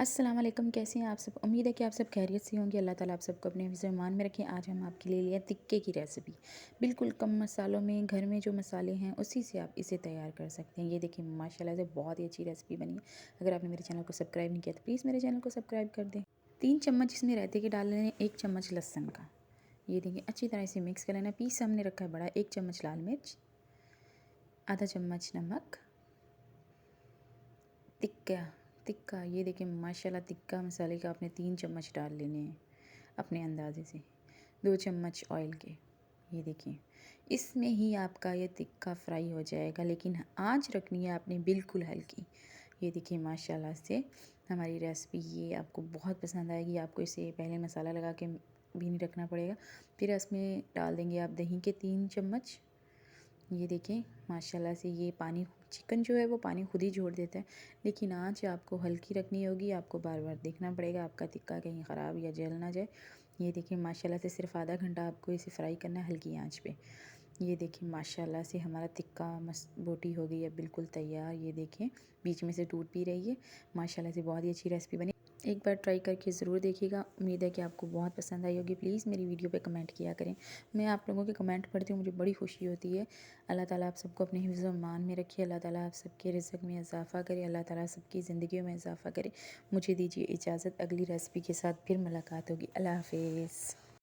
अस्सलाम वालेकुम, कैसे हैं आप सब। उम्मीद है कि आप सब खैरियत से होंगे। अल्लाह ताला आप सबको अपने हिफ्ज़ ईमान में रखें। आज हम आपके लिए लिए टिक्के की रेसिपी। बिल्कुल कम मसालों में घर में जो मसाले हैं उसी से आप इसे तैयार कर सकते हैं। ये देखिए माशाल्लाह से बहुत ही अच्छी रेसिपी बनी है। अगर आपने मेरे चैनल को सब्सक्राइब नहीं किया तो प्लीज़ मेरे चैनल को सब्सक्राइब कर दें। 3 चम्मच इसमें रहते के डाल लें, 1 चम्मच लहसुन का। ये देखिए अच्छी तरह से मिक्स कर लेना। पीस हमने रखा है बड़ा, 1 चम्मच लाल मिर्च, आधा चम्मच नमक, टिक्का टिक्का ये देखिए माशाल्लाह टिक्का मसाले का आपने 3 चम्मच डाल लेने हैं अपने अंदाज़े से। 2 चम्मच ऑयल के। ये देखिए इसमें ही आपका ये टिक्का फ्राई हो जाएगा, लेकिन आँच रखनी है आपने बिल्कुल हल्की। ये देखिए माशाल्लाह से हमारी रेसिपी ये आपको बहुत पसंद आएगी। आपको इसे पहले मसाला लगा के भी नहीं रखना पड़ेगा। फिर इसमें डाल देंगे आप दही के 3 चम्मच। ये देखें माशाल्लाह से ये पानी, चिकन जो है वो पानी खुद ही छोड़ देता है, लेकिन आँच आपको हल्की रखनी होगी। आपको बार बार देखना पड़ेगा आपका टिक्का कहीं ख़राब या जल ना जाए। ये देखिए माशाल्लाह से सिर्फ आधा घंटा आपको इसे फ्राई करना है हल्की आँच पे। ये देखिए माशाल्लाह से हमारा टिक्का मस्त बोटी हो गई है बिल्कुल तैयार। ये देखें बीच में से टूट भी रही है। माशाल्लाह से बहुत ही अच्छी रेसिपी बनी। एक बार ट्राई करके ज़रूर देखिएगा। उम्मीद है कि आपको बहुत पसंद आई होगी। प्लीज़ मेरी वीडियो पे कमेंट किया करें। मैं आप लोगों के कमेंट पढ़ती हूँ, मुझे बड़ी खुशी होती है। अल्लाह ताला आप सबको अपने हिफ्ज़ ईमान में रखे। अल्लाह ताला आप सबके रिज़्क़ में इज़ाफ़ा करे। अल्लाह ताला सबकी ज़िंदगियों में इज़ाफ़ा करे। मुझे दीजिए इजाज़त, अगली रेसिपी के साथ फिर मुलाकात होगी। अल्लाह हाफ़िज़।